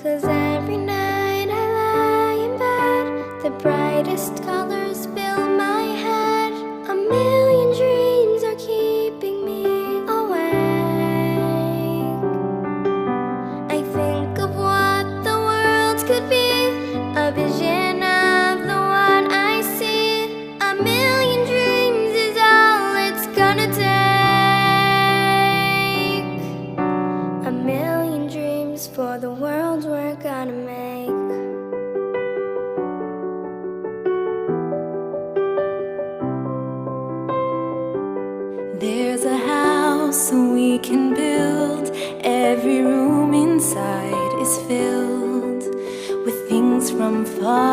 'Cause every night I lie in bed, the brightest colors fill my head. A million dreams are keeping me awake. I think of what the world could be, a vision of the one I see. A million dreams is all it's gonna take. A million dreams for the world we're gonna make. There's a house we can build. Every room inside is filled with things from far